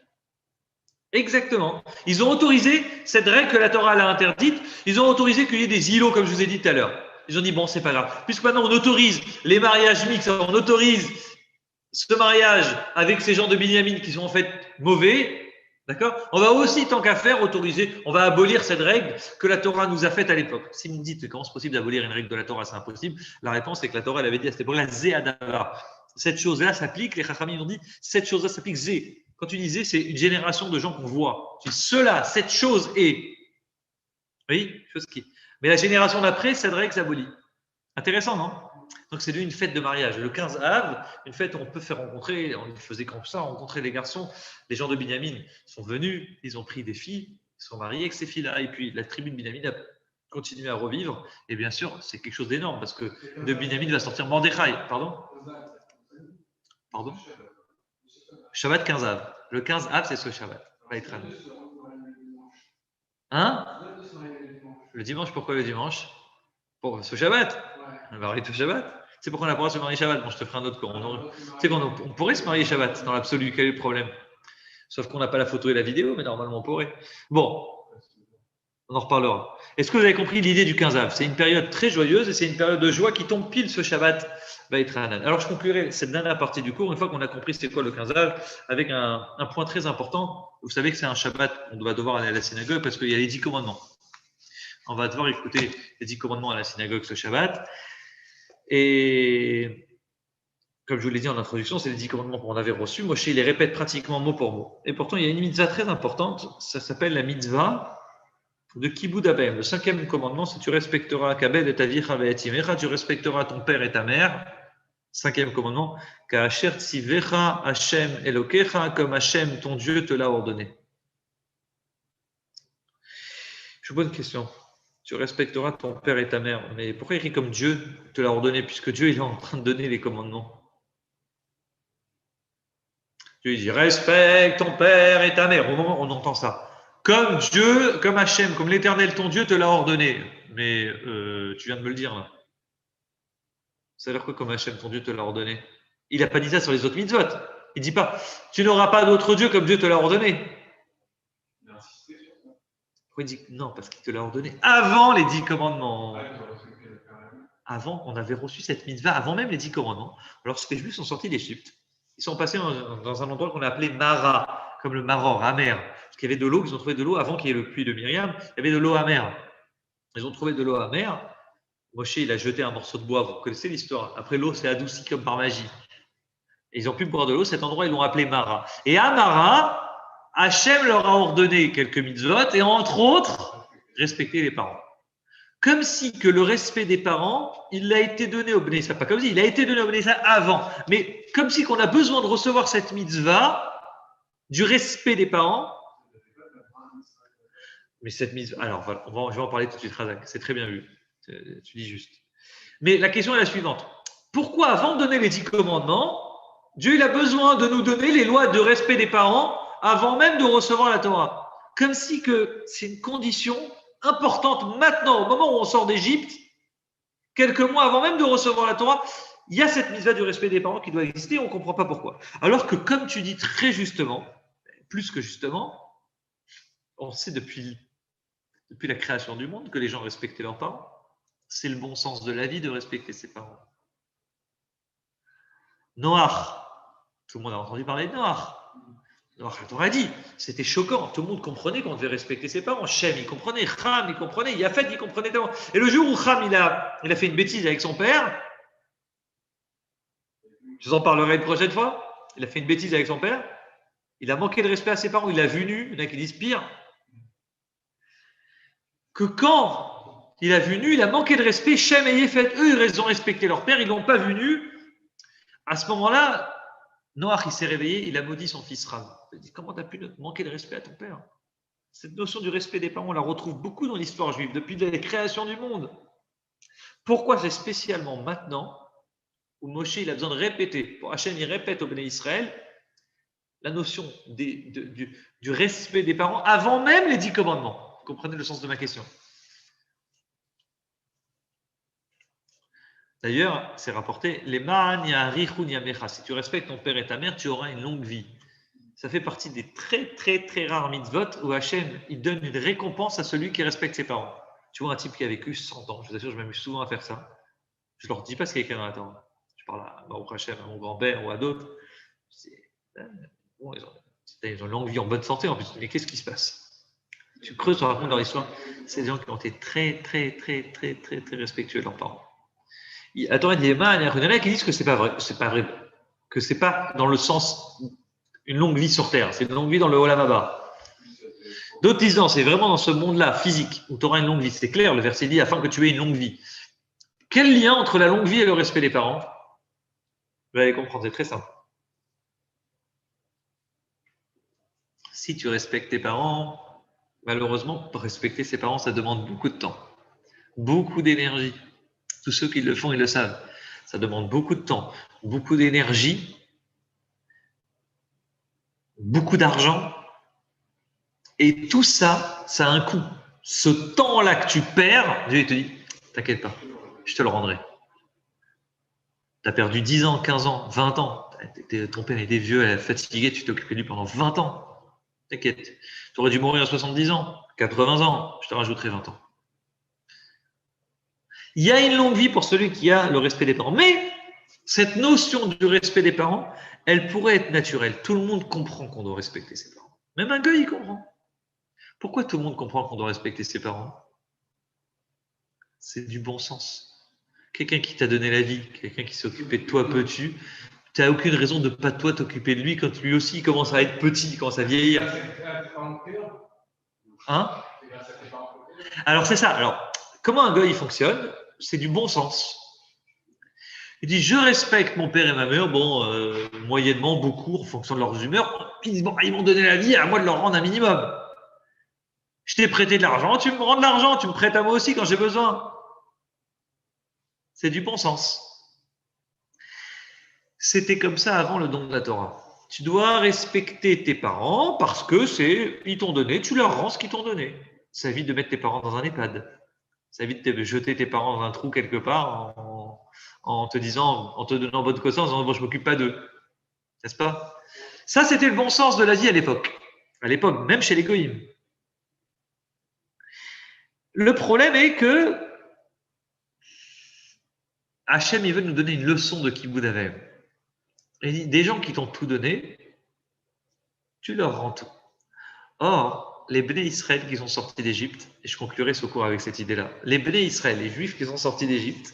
A: Exactement. Ils ont autorisé cette règle que la Torah a interdite. Ils ont autorisé qu'il y ait des îlots, comme je vous ai dit tout à l'heure. Ils ont dit, bon, c'est pas grave. Puisque maintenant on autorise les mariages mixtes, on autorise ce mariage avec ces gens de Binyamin qui sont en fait mauvais, d'accord? On va aussi, tant qu'à faire, autoriser, on va abolir cette règle que la Torah nous a faite à l'époque. Si vous me dites comment c'est possible d'abolir une règle de la Torah, c'est impossible, la réponse est que la Torah, elle avait dit à cette époque-là, Zéadava. Cette chose-là s'applique, les Chachamim ont dit, cette chose-là s'applique Zé. Quand tu dis Zé, c'est une génération de gens qu'on voit. Tu dis, cela, cette chose est. Oui, chose qui. Mais la génération d'après, cette règle s'abolit. Intéressant, non? Donc, c'est devenu une fête de mariage. Le 15 Av, une fête où on peut faire rencontrer, on faisait comme ça, rencontrer les garçons. Les gens de Binyamin sont venus, ils ont pris des filles, ils sont mariés avec ces filles-là. Et puis, la tribu de Binyamin a continué à revivre. Et bien sûr, c'est quelque chose d'énorme parce que de Binyamin va sortir Mordechai. Pardon? Shabbat 15 Av. Le 15 Av, c'est ce Shabbat. Hein? Le dimanche, pourquoi le dimanche? Pour ce Shabbat. On va marier tout Shabbat. C'est pourquoi on a pas le droit de se marier Shabbat. Bon, je te ferai un autre cours. Tu sais qu'on pourrait se marier Shabbat dans l'absolu. Quel est le problème? Sauf qu'on n'a pas la photo et la vidéo, mais normalement on pourrait. Bon, on en reparlera. Est-ce que vous avez compris l'idée du 15 Av? C'est une période très joyeuse et c'est une période de joie qui tombe pile ce Shabbat. Alors je conclurai cette dernière partie du cours une fois qu'on a compris c'est quoi le 15 Av avec un point très important. Vous savez que c'est un Shabbat qu'on va devoir aller à la synagogue parce qu'il y a les 10 commandements. On va devoir écouter les 10 commandements à la synagogue ce Shabbat. Et comme je vous l'ai dit en introduction, c'est les 10 commandements qu'on avait reçus. Moshe, il les répète pratiquement mot pour mot. Et pourtant, il y a une mitzvah très importante, ça s'appelle la mitzvah de Kibud Abem. Le 5e commandement, c'est tu respecteras Kabed et Avicha ve'etimecha, tu respecteras ton père et ta mère. 5e commandement, Ka'asher tzivecha Hashem Elokecha, comme Hashem, ton Dieu, te l'a ordonné. Je vous pose une question. Tu respecteras ton père et ta mère. Mais pourquoi il rit comme Dieu te l'a ordonné, puisque Dieu il est en train de donner les commandements? Dieu dit respecte ton père et ta mère. Au moment où on entend ça, comme Dieu, comme Hachem, comme l'Éternel ton Dieu te l'a ordonné. Mais tu viens de me le dire là. Ça veut dire quoi comme Hachem ton Dieu te l'a ordonné? Il n'a pas dit ça sur les autres mitzvot. Il ne dit pas tu n'auras pas d'autre Dieu comme Dieu te l'a ordonné. Pourquoi il dit non? Parce qu'il te l'a ordonné avant les 10 commandements. Avant, on avait reçu cette mitzvah, avant même les 10 commandements. Lorsque les Juifs sont sortis d'Égypte, ils sont passés dans un endroit qu'on a appelé Mara, comme le Maror, amer. Parce qu'il y avait de l'eau, ils ont trouvé de l'eau avant qu'il y ait le puits de Myriam, il y avait de l'eau amère. Ils ont trouvé de l'eau amère. Moshe, il a jeté un morceau de bois, vous connaissez l'histoire. Après, l'eau s'est adoucie comme par magie. Et ils ont pu boire de l'eau, cet endroit, ils l'ont appelé Mara. Et à Mara, Hachem leur a ordonné quelques mitzvot et entre autres, respecter les parents. Comme si que le respect des parents, il a été donné au Bnei Israël. Pas comme si, il a été donné au Bnei Israël avant. Mais comme si qu'on a besoin de recevoir cette mitzvah du respect des parents. Mais cette mitzvah, alors voilà, je vais en parler tout de suite, Razak. C'est très bien vu. Tu dis juste. Mais la question est la suivante. Pourquoi, avant de donner les 10 commandements, Dieu il a besoin de nous donner les lois de respect des parents avant même de recevoir la Torah? Comme si que c'est une condition importante maintenant, au moment où on sort d'Égypte, quelques mois avant même de recevoir la Torah, il y a cette mitzvah du respect des parents qui doit exister, on ne comprend pas pourquoi. Alors que, comme tu dis très justement, plus que justement, on sait depuis la création du monde que les gens respectaient leurs parents. C'est le bon sens de la vie de respecter ses parents. Noach, tout le monde a entendu parler de Noach. Noach, la Torah dit, c'était choquant. Tout le monde comprenait qu'on devait respecter ses parents. Shem, il comprenait. Cham, il comprenait. Yafet, il comprenait tellement. Et le jour où Cham, il a fait une bêtise avec son père, je vous en parlerai une prochaine fois, il a fait une bêtise avec son père, il a manqué de respect à ses parents, il a vu nu, il y en a qui disent pire, que quand il a vu nu, il a manqué de respect, Shem et Yafet, eux, ils ont respecté leur père, ils ne l'ont pas vu nu. À ce moment-là, Noach, il s'est réveillé, il a maudit son fils Ram. Il a dit, comment tu as pu manquer de respect à ton père? Cette notion du respect des parents, on la retrouve beaucoup dans l'histoire juive, depuis la création du monde. Pourquoi c'est spécialement maintenant où Moshe il a besoin de répéter, pour Hachem il répète au Béné Israël, la notion du respect des parents avant même les 10 commandements. Vous comprenez le sens de ma question? D'ailleurs, c'est rapporté, les si tu respectes ton père et ta mère, tu auras une longue vie. Ça fait partie des très, très, très rares mitzvot où Hachem, il donne une récompense à celui qui respecte ses parents. Tu vois, un type qui a vécu 100 ans, je vous assure, je m'amuse souvent à faire ça. Je ne leur dis pas ce qu'il y a écrit dans la Torah. Je parle à Hachem, à mon grand-père ou à d'autres. Bon, ils ont une longue vie en bonne santé en plus. Mais qu'est-ce qui se passe? Tu creuses, tu racontes leur histoire. C'est des gens qui ont été très, très, très, très, très, très respectueux de leurs parents. Attends, il y en a qui disent que c'est pas vrai, que c'est pas dans le sens une longue vie sur Terre, c'est une longue vie dans le Olam Haba. D'autres disent non, c'est vraiment dans ce monde-là, physique, où tu auras une longue vie. C'est clair, le verset dit afin que tu aies une longue vie. Quel lien entre la longue vie et le respect des parents? Vous allez comprendre, c'est très simple. Si tu respectes tes parents, malheureusement, pour respecter ses parents, ça demande beaucoup de temps, beaucoup d'énergie. Tous ceux qui le font, ils le savent. Ça demande beaucoup de temps, beaucoup d'énergie, beaucoup d'argent. Et tout ça, ça a un coût. Ce temps-là que tu perds, Dieu te dit, t'inquiète pas, je te le rendrai. Tu as perdu 10 ans, 15 ans, 20 ans. Ton père était vieux, elle est fatigué, tu t'es occupé de lui pendant 20 ans. T'inquiète. Tu aurais dû mourir à 70 ans, 80 ans, je te rajouterai 20 ans. Il y a une longue vie pour celui qui a le respect des parents. Mais cette notion du respect des parents, elle pourrait être naturelle. Tout le monde comprend qu'on doit respecter ses parents. Même un gars, il comprend. Pourquoi tout le monde comprend qu'on doit respecter ses parents? C'est du bon sens. Quelqu'un qui t'a donné la vie, quelqu'un qui s'est occupé de toi petit, tu n'as aucune raison de ne pas toi t'occuper de lui quand lui aussi il commence à être petit, il commence à vieillir. Hein? Alors c'est ça. Alors, comment un gars il fonctionne? C'est du bon sens. Il dit, je respecte mon père et ma mère, moyennement, beaucoup, en fonction de leurs humeurs. Ils disent, ils m'ont donné la vie, à moi de leur rendre un minimum. Je t'ai prêté de l'argent, tu me rends de l'argent, tu me prêtes à moi aussi quand j'ai besoin. C'est du bon sens. C'était comme ça avant le don de la Torah. Tu dois respecter tes parents parce que ils t'ont donné, tu leur rends ce qu'ils t'ont donné. Ça évite de mettre tes parents dans un EHPAD. Ça évite de jeter tes parents dans un trou quelque part en te disant, en te donnant bonne conscience, en disant, bon, je ne m'occupe pas d'eux. N'est-ce pas? Ça, c'était le bon sens de la vie à l'époque. À l'époque, même chez les goïms. Le problème est que Hachem, il veut nous donner une leçon de Kibbout Avem. Il dit, des gens qui t'ont tout donné, tu leur rends tout. Or, les Bnei Israël qui sont sortis d'Égypte, et je conclurai ce cours avec cette idée-là, les Bnei Israël, les Juifs qui sont sortis d'Égypte,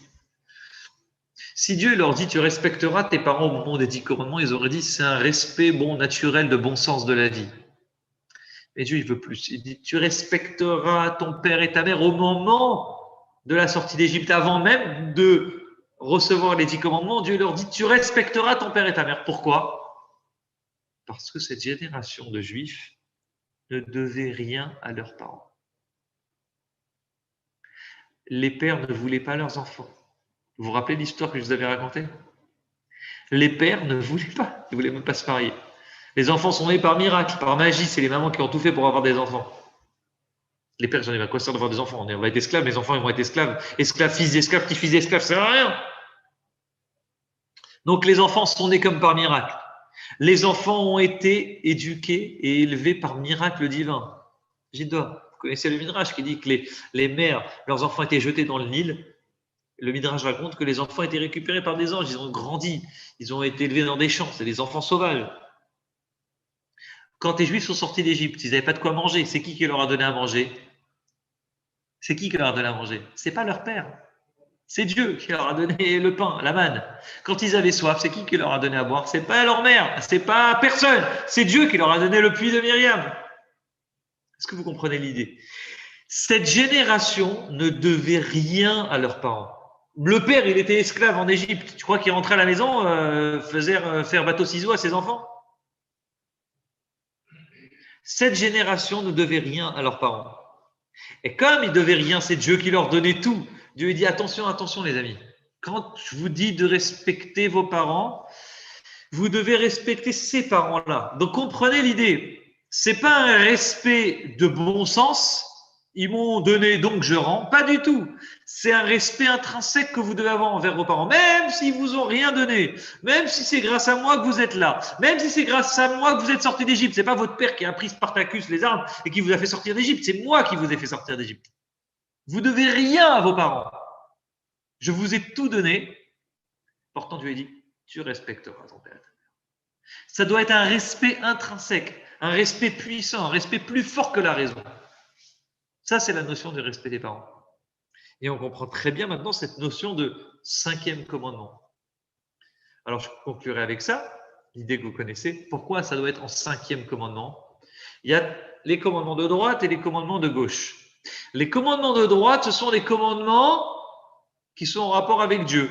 A: si Dieu leur dit, tu respecteras tes parents au moment des 10 commandements, ils auraient dit, c'est un respect naturel de bon sens de la vie. Et Dieu, il veut plus. Il dit, tu respecteras ton père et ta mère au moment de la sortie d'Égypte, avant même de recevoir les 10 commandements. Dieu leur dit, tu respecteras ton père et ta mère. Pourquoi? Parce que cette génération de Juifs ne devait rien à leurs parents. Les pères ne voulaient pas leurs enfants. Vous vous rappelez l'histoire que je vous avais racontée? Les pères ne voulaient pas. Ils ne voulaient même pas se marier. Les enfants sont nés par miracle, par magie. C'est les mamans qui ont tout fait pour avoir des enfants. Les pères, j'en ai à quoi sert d'avoir des enfants? On va être esclaves, les enfants ils vont être esclaves. Esclaves, fils d'esclaves, petits-fils d'esclaves, ça sert à rien. Donc les enfants sont nés comme par miracle. Les enfants ont été éduqués et élevés par miracle divin. J'adore. Vous connaissez le Midrash qui dit que les mères, leurs enfants étaient jetés dans le Nil. Le Midrash raconte que les enfants étaient récupérés par des anges. Ils ont grandi. Ils ont été élevés dans des champs. C'est des enfants sauvages. Quand les Juifs sont sortis d'Égypte, ils n'avaient pas de quoi manger. C'est qui leur a donné à manger? C'est qui leur a donné à manger? C'est pas leur père. C'est Dieu qui leur a donné le pain, la manne. Quand ils avaient soif, c'est qui leur a donné à boire? C'est pas leur mère, c'est pas personne. C'est Dieu qui leur a donné le puits de Myriam. Est-ce que vous comprenez l'idée? Cette génération ne devait rien à leurs parents. Le père, il était esclave en Égypte. Tu crois qu'il rentrait à la maison, faisait faire bateau-ciseaux à ses enfants? Cette génération ne devait rien à leurs parents. Et comme ils ne devaient rien, c'est Dieu qui leur donnait tout. Dieu dit attention, attention les amis. Quand je vous dis de respecter vos parents, vous devez respecter ces parents-là. Donc comprenez l'idée. C'est pas un respect de bon sens. Ils m'ont donné donc je rends. Pas du tout. C'est un respect intrinsèque que vous devez avoir envers vos parents. Même s'ils vous ont rien donné. Même si c'est grâce à moi que vous êtes là. Même si c'est grâce à moi que vous êtes sortis d'Égypte. C'est pas votre père qui a pris Spartacus les armes et qui vous a fait sortir d'Égypte. C'est moi qui vous ai fait sortir d'Égypte. Vous devez rien à vos parents. Je vous ai tout donné. Pourtant, Dieu a dit, tu respecteras ton père et ta mère. Ça doit être un respect intrinsèque, un respect puissant, un respect plus fort que la raison. Ça, c'est la notion du respect des parents. Et on comprend très bien maintenant cette notion de 5e commandement. Alors, je conclurai avec ça, l'idée que vous connaissez. Pourquoi ça doit être en 5e commandement? Il y a les commandements de droite et les commandements de gauche. Les commandements de droite, ce sont les commandements qui sont en rapport avec Dieu.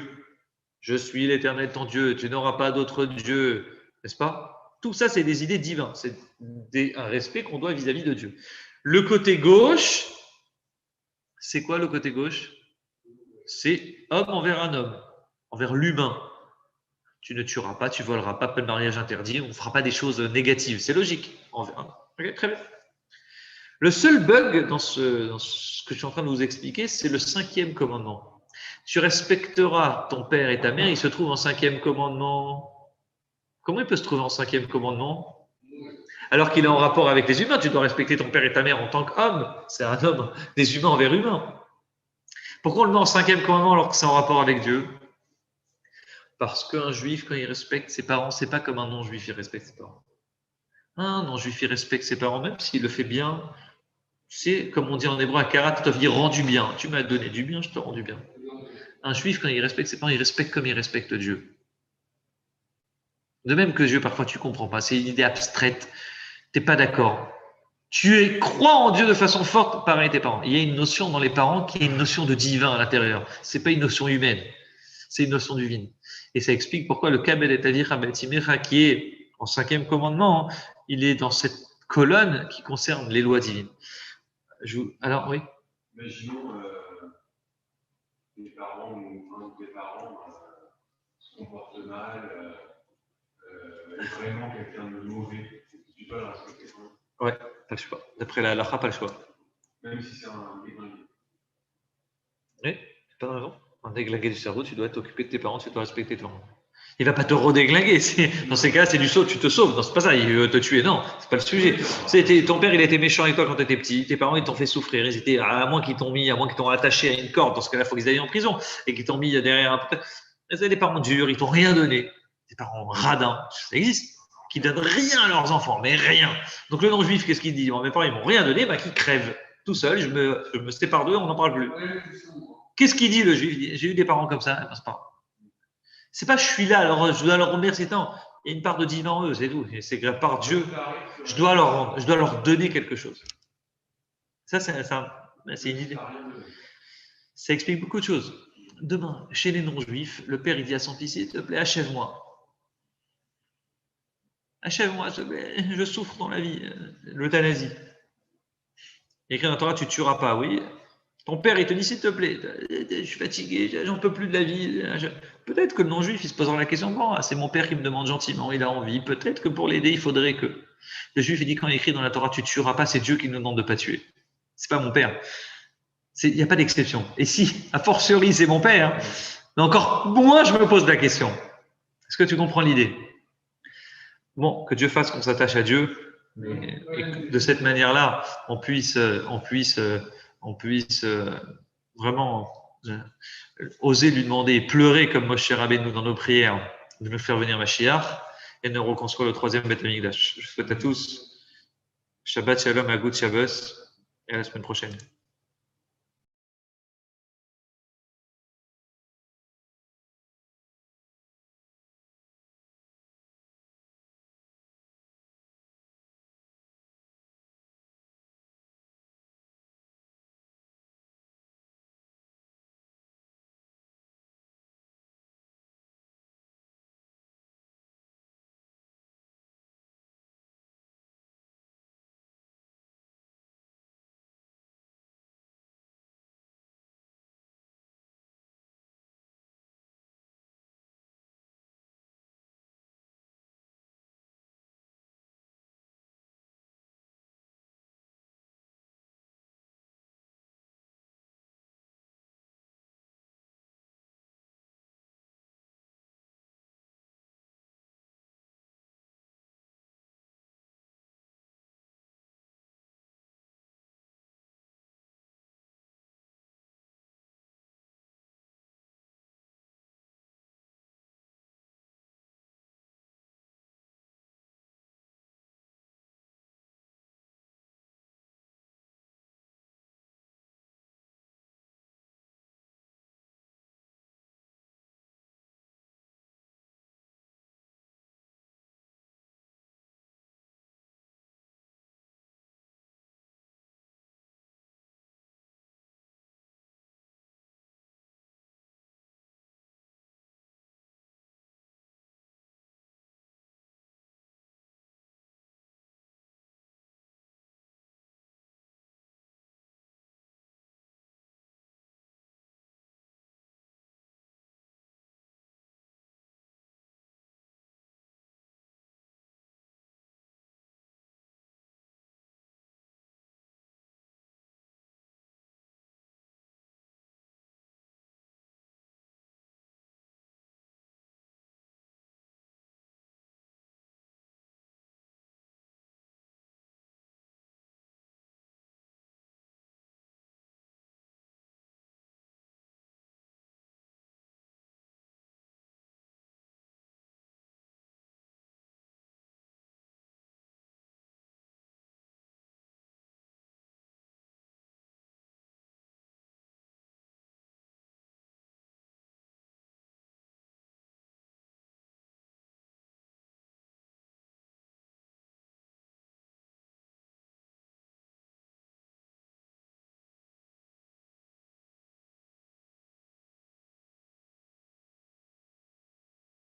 A: Je suis l'Éternel ton Dieu, tu n'auras pas d'autre Dieu, n'est-ce pas? Tout ça, c'est des idées divines, c'est un respect qu'on doit vis-à-vis de Dieu. Le côté gauche, c'est quoi le côté gauche? C'est homme envers un homme, envers l'humain. Tu ne tueras pas, tu voleras pas, pas de mariage interdit, on ne fera pas des choses négatives, c'est logique. Okay, très bien. Le seul bug dans ce que je suis en train de vous expliquer, c'est le 5e commandement. Tu respecteras ton père et ta mère, il se trouve en 5e commandement. Comment il peut se trouver en 5e commandement? Alors qu'il est en rapport avec les humains, tu dois respecter ton père et ta mère en tant qu'homme. C'est un homme, des humains envers humains. Pourquoi on le met en 5e commandement alors que c'est en rapport avec Dieu? Parce qu'un juif, quand il respecte ses parents, c'est pas comme un non-juif, il respecte ses parents. Un non-juif, il respecte ses parents, même s'il le fait bien. C'est comme on dit en hébreu, akarat tov, il rend du bien. Tu m'as donné du bien, je te rends du bien. Un juif, quand il respecte ses parents, il respecte comme il respecte Dieu. De même que Dieu, parfois, tu ne comprends pas. C'est une idée abstraite. Tu n'es pas d'accord. Tu crois en Dieu de façon forte, pareil tes parents. Il y a une notion dans les parents qui est une notion de divin à l'intérieur. Ce n'est pas une notion humaine. C'est une notion divine. Et ça explique pourquoi le Kabel et Tavir Abatimecha, qui est en 5e commandement, il est dans cette colonne qui concerne les lois divines. Alors, oui.
C: Imaginons des parents ou un des parents se comporte mal, est vraiment quelqu'un de mauvais. Tu dois le respecter.
A: Ouais, pas le choix. D'après la halakha, pas le choix.
C: Même si c'est un déglingué.
A: Oui, c'est pas de raison. Un déglingué du cerveau, tu dois t'occuper de tes parents, tu dois respecter tes parents. Il va pas te redéglinguer. Dans ces cas-là, c'est du saut, tu te sauves. Non, c'est pas ça, il veut te tuer. Non, c'est pas le sujet. Ton père, il était méchant avec toi quand tu étais petit. Tes parents, ils t'ont fait souffrir. Ils étaient, à moins qu'ils t'ont attaché à une corde. Dans ce cas-là, il faut qu'ils aillent en prison. Et qu'ils t'ont mis derrière un peu. C'est des parents durs, ils t'ont rien donné. Des parents radins, ça existe. Qui donnent rien à leurs enfants, mais rien. Donc le non-juif, qu'est-ce qu'il dit? Mes parents, ils m'ont rien donné, qu'ils crèvent. Tout seul, je me sépare d'eux, on n'en parle plus. Qu'est-ce qu'il dit le juif? J'ai eu des parents comme ça, c'est pas. C'est pas je suis là, alors je dois leur remercier tant. Il y a une part de divin en eux, c'est tout. Et c'est que par Dieu, je dois leur rendre, je dois leur donner quelque chose. Ça, c'est une idée. Ça explique beaucoup de choses. Demain, chez les non-juifs, le père il dit à son fils, s'il te plaît, achève-moi. Achève-moi, s'il te plaît, je souffre dans la vie. L'euthanasie. Il y a écrit dans la Torah, tu ne tueras pas, oui. Ton père, il te dit, s'il te plaît, je suis fatigué, j'en peux plus de la vie. Peut-être que le non-juif, il se posera la question, bon, c'est mon père qui me demande gentiment, il a envie. Peut-être que pour l'aider, il faudrait que. Le juif, il dit, quand il écrit dans la Torah, tu ne tueras pas, c'est Dieu qui nous demande de ne pas tuer. C'est pas mon père. Il n'y a pas d'exception. Et si, a fortiori, c'est mon père, mais encore moins, je me pose la question. Est-ce que tu comprends l'idée? Bon, que Dieu fasse qu'on s'attache à Dieu, mais de cette manière-là, on puisse vraiment oser lui demander et pleurer comme Moshe Rabbeinu dans nos prières de nous faire venir Mashiach et de reconstruire le troisième Beth Amikdash. Je vous souhaite à tous Shabbat Shalom, Agut Shabbos et à la semaine prochaine.